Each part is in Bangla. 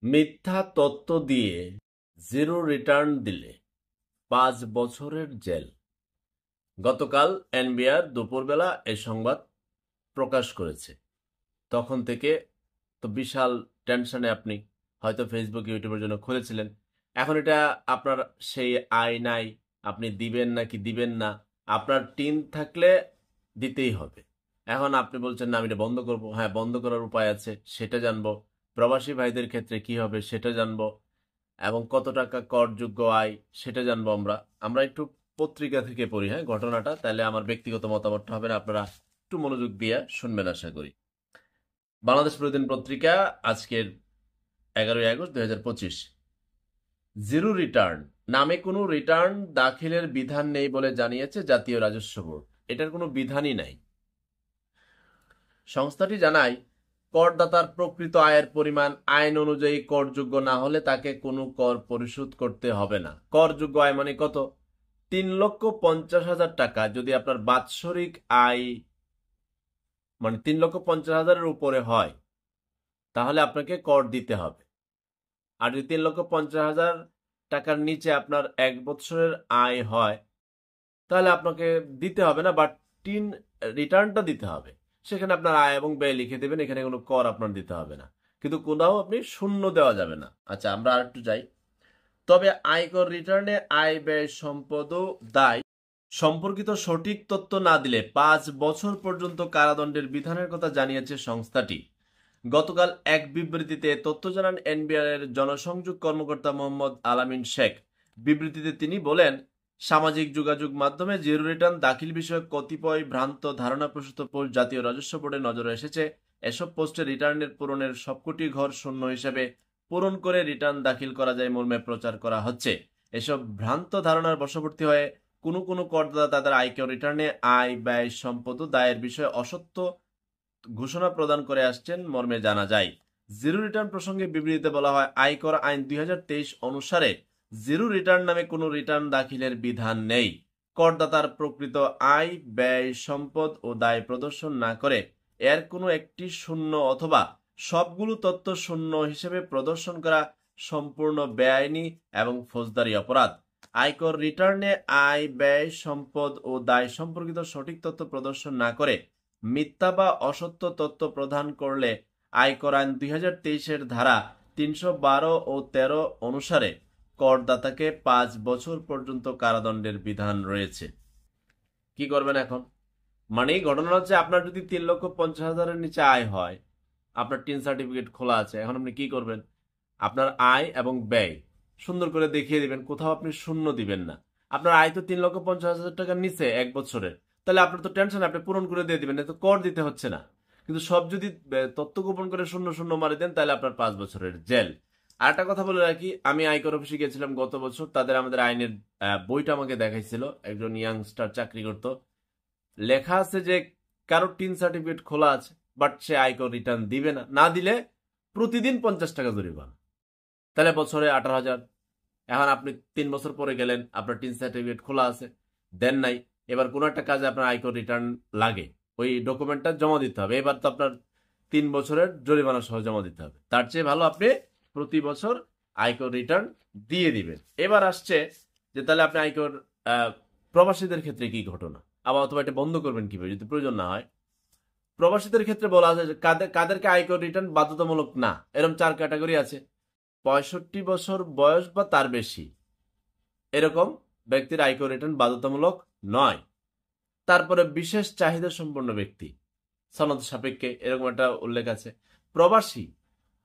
মিথ্যা তথ্য দিয়ে জিরো রিটার্ন দিলে ৫ বছরের জেল। গতকাল এনবিআর দুপুরবেলা এই সংবাদ প্রকাশ করেছে। তখন থেকে তো বিশাল টেনশনে আপনি হয়তো ফেসবুক ইউটিউবের জন্য খুলেছিলেন। এখন এটা আপনার সেই আয় নাই, আপনি দিবেন নাকি দিবেন না, আপনার টিন থাকলে দিতেই হবে। এখন আপনি বলছেন না আমি এটা বন্ধ করব। হ্যাঁ, বন্ধ করার উপায় আছে, সেটা জানবো। প্রবাসী ভাইদের ক্ষেত্রে কি হবে সেটা জানবো, এবং কত টাকা করযোগ্য আয় সেটা জানবো। আমরা আমরা একটু পত্রিকা থেকে পড়ি, হ্যাঁ, ঘটনাটা, তাহলে আমার ব্যক্তিগত মতামতটা হবে না, আপনারা একটু মনোযোগ দিয়ে শুনবেন আশা করি। বাংলাদেশ প্রতিদিন পত্রিকা আজকের 11ই আগস্ট 2025। জিরো রিটার্ন নামে কোনো রিটার্ন দাখিলের বিধান নেই বলে জানিয়েছে জাতীয় রাজস্ব বোর্ড। এটার কোনো বিধানই নাই। সংস্থাটি জানায়, করদাতার প্রকৃত আয়ের পরিমাণ আইন অনুযায়ী করযোগ্য না হলে তাকে কোনো কর পরিশোধ করতে হবে না। করযোগ্য আয় মানে কত? ৩,৫০,০০০ টাকা যদি আপনার বাৎসরিক আয় মানে ৩,৫০,০০০-এর উপরে হয় তাহলে আপনাকে কর দিতে হবে। আর যদি ৩,৫০,০০০ টাকার নিচে আপনার ১ বছরের আয় হয় তাহলে আপনাকে দিতে হবে না, বাট টিন রিটার্নটা দিতে হবে। সেখানে আপনার আয় এবং ব্যয় লিখে দেবেন, এখানে কোনো কর আপনার দিতে হবে না, কিন্তু কোথাও আপনি শূন্য দেওয়া যাবে না। আচ্ছা, আমরা আর একটু যাই। তবে আয়কর রিটার্নে আয় ব্যয় সম্পদ ও দায় সম্পর্কিত সঠিক তথ্য না দিলে ৫ বছর পর্যন্ত কারাদণ্ডের বিধানের কথা জানিয়েছে সংস্থাটি। গতকাল এক বিবৃতিতে তথ্য জানান এনবিআর এর জনসংযোগ কর্মকর্তা মোহাম্মদ আলামিন শেখ। বিবৃতিতে তিনি বলেন, সামাজিক যোগাযোগ মাধ্যমে জিরো রিটার্ন দাখিল বিষয়ক কতিপয় ভ্রান্ত ধারণা প্রসূত পোস্ট জাতীয় রাজস্ব বোর্ডের নজরে এসেছে। এসব পোস্টে রিটার্নের পূরণের সবকটি ঘর শূন্য হিসেবে পূরণ করে রিটার্ন দাখিল করা যায় মর্মে প্রচার করা হচ্ছে। এসব ভ্রান্ত ধারণার বশবর্তী হয়ে কোনো কোনো করদাতা তাদের আয়কর রিটার্নে আয় ব্যয় সম্পদ ও দায়ের বিষয়ে অসত্য ঘোষণা প্রদান করে আসছেন মর্মে জানা যায়। জিরো রিটার্ন প্রসঙ্গে বিবৃতিতে বলা হয়, আয়কর আইন ২০২৩ অনুসারে জিরো রিটার্ন নামে কোনো রিটার্ন দাখিলের বিধান নেই। করদাতার প্রকৃত আয় ব্যয় সম্পদ ও দায় প্রদর্শন না করে এর কোনো একটি শূন্য অথবা সবগুলো তথ্য শূন্য হিসেবে প্রদর্শন করা সম্পূর্ণ বেআইনি এবং ফৌজদারি অপরাধ। আয়কর রিটার্নে আয় ব্যয় সম্পদ ও দায় সম্পর্কিত সঠিক তথ্য প্রদর্শন না করে মিথ্যা বা অসত্য তথ্য প্রদান করলে আয়কর আইন ২০২৩-এর ধারা ৩১২ ও ১৩ অনুসারে করদাতাকে ৫ বছর পর্যন্ত কারাদণ্ডের বিধান রয়েছে। কি করবেন এখন? মানে এই ঘটনা হচ্ছে, আপনার যদি ৩,৫০,০০০-এর নিচে আয় হয়, আপনার টিন সার্টিফিকেট খোলা আছে, এখন আপনি কি করবেন? আপনার আয় এবং ব্যয় সুন্দর করে দেখিয়ে দিবেন, কোথাও আপনি শূন্য দিবেন না। আপনার আয় তো ৩,৫০,০০০ টাকার নিচে ১ বছরের, তাহলে আপনার তো টেনশন, আপনি পূরণ করে দিয়ে দিবেন, তো কর দিতে হচ্ছে না। কিন্তু সব যদি তথ্য গোপন করে শূন্য শূন্য মারি দেন তাহলে আপনার ৫ বছরের জেল। আর একটা কথা বলে রাখি, আমি আয়কর অফিসে গেছিলাম গত বছর, তাদের আমাদের আইনের বইটা আমাকে দেখাইছিল। একজন ইয়াংস্টার চাকরি করত। লেখা আছে যে কারো টিন সার্টিফিকেট খোলা আছে, বাট সে আয়কর রিটার্ন দিবে না, না দিলে প্রতিদিন ৫০ টাকা জরিমানা, তাহলে বছরে ১৮,০০০। এখন আপনি ৩ বছর পরে গেলেন, আপনার টিন সার্টিফিকেট খোলা আছে, দেন নাই, এবার কোনো একটা কাজে আপনার আয়কর রিটার্ন লাগে, ওই ডকুমেন্টটা জমা দিতে হবে। এবার তো আপনার ৩ বছরের জরিমানা সহ জমা দিতে হবে। তার চেয়ে ভালো আপনি প্রতি বছর আয়কর রিটার্ন দিয়ে দিবেন। এবার আসছে যে তাহলে আপনি আয়কর প্রবাসীদের ক্ষেত্রে কি ঘটনা, আবার অথবা এটা বন্ধ করবেন কিভাবে যদি প্রয়োজন না হয়। প্রবাসীদের ক্ষেত্রে বলা আছে যে কাদেরকে আয়কর রিটার্ন বাধ্যতামূলক না, এরকম ৪ ক্যাটাগরি আছে। ৬৫ বছর বয়স বা তার বেশি এরকম ব্যক্তির আয়কর রিটার্ন বাধ্যতামূলক নয়। তারপরে বিশেষ চাহিদা সম্পন্ন ব্যক্তি, সনদ সাপেক্ষে, এরকম একটা উল্লেখ আছে। প্রবাসী,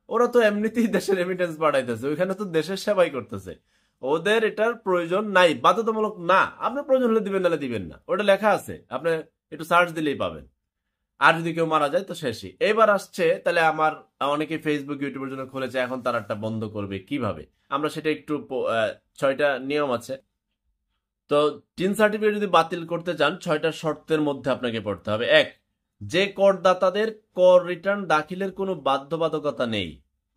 ওরা তো এমনিতেই দেশের রেমিটেন্স পাঠাইতেছে, ওইখানে তো দেশের সেবাই করতেছে, ওদের এটার প্রয়োজন নাই, বাধ্যতামূলক না। আপনার প্রয়োজন হলে দিবেন, নাহলে দিবেন না, ওটা লেখা আছে, আপনি একটু সার্চ দিলেই পাবেন। আর যদি কেউ মারা যায় তো শেষই। এবার আসছে তাহলে আমার অনেকে ফেসবুক ইউটিউবের জন্য খুলেছে, এখন তারা একটা বন্ধ করবে কিভাবে, আমরা সেটা একটু ৬টা নিয়ম আছে। তো টিন সার্টিফিকেট যদি বাতিল করতে চান ৬টা শর্তের মধ্যে আপনাকে পড়তে হবে। ১, যে করদাতাদের কর রিটার্ন দাখিলের কোনো বাধ্যবাধকতা নেই,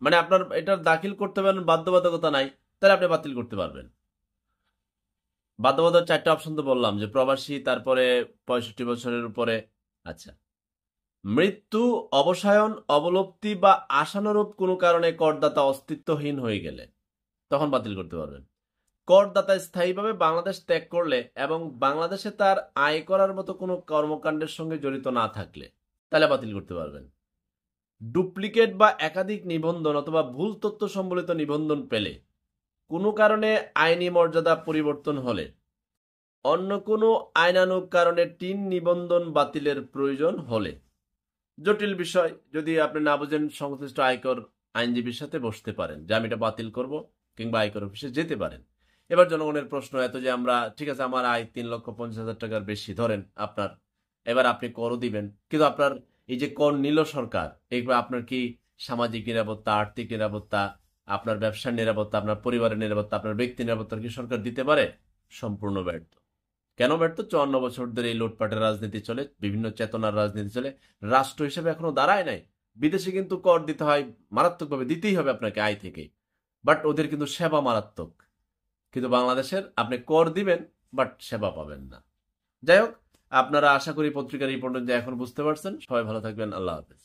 মানে আপনার এটা দাখিল করতে পারেন, বাধ্যবাধকতা নাই, তাহলে আপনি বাতিল করতে পারবেন। বাধ্যবাধকতা ৪টা অপশন তো বললাম, যে প্রবাসী, তারপরে ৬৫ বছরের উপরে। আচ্ছা, মৃত্যু, অবসায়ন, অবলুপ্তি বা আশানুরূপ কোনো কারণে করদাতা অস্তিত্বহীন হয়ে গেলে তখন বাতিল করতে পারবেন। করদাতা স্থায়ীভাবে বাংলাদেশ ত্যাগ করলে এবং বাংলাদেশে তার আয় করার মতো কোনো কর্মকাণ্ডের সঙ্গে জড়িত না থাকলে তাহলে বাতিল করতে পারবেন। ডুপ্লিকেট বা একাধিক নিবন্ধন অথবা ভুল তথ্য সম্বলিত নিবন্ধন পেলে, কোনো কারণে আইনি মর্যাদা পরিবর্তন হলে, অন্য কোনো আইনানুগ কারণে টিন নিবন্ধন বাতিলের প্রয়োজন হলে, জটিল বিষয় যদি আপনি না বুঝেন সংশ্লিষ্ট আয়কর আইনজীবীর সাথে বসতে পারেন যে আমি এটা বাতিল করব, কিংবা আয়কর অফিসে যেতে পারেন। এবার জনগণের প্রশ্ন এত যে আমরা ঠিক আছে আমার আয় 3,50,000 টাকার বেশি ধরেন আপনার, এবার আপনি করও দিবেন, কিন্তু আপনার এই যে কর নিল সরকার, এইগুলো আপনার কি সামাজিক নিরাপত্তা, আর্থিক নিরাপত্তা, আপনার ব্যবসার নিরাপত্তা, আপনার পরিবারের নিরাপত্তা, আপনার ব্যক্তি নিরাপত্তা কি সরকার দিতে পারে? সম্পূর্ণ ব্যর্থ। কেন ব্যর্থ? 54 বছর ধরে এই লুটপাটের রাজনীতি চলে, বিভিন্ন চেতনার রাজনীতি চলে, রাষ্ট্র হিসেবে এখনো দাঁড়ায় নাই। বিদেশে কিন্তু কর দিতে হয়, মারাত্মকভাবে দিতেই হবে আপনাকে আয় থেকে, বাট ওদের কিন্তু সেবা মারাত্মক। কিন্তু বাংলাদেশের আপনি কর দিবেন বাট সেবা পাবেন না। যাই হোক, আপনারা আশা করি পত্রিকার এই পর্যন্ত এখন বুঝতে পারছেন। সবাই ভালো থাকবেন। আল্লাহ হাফেজ।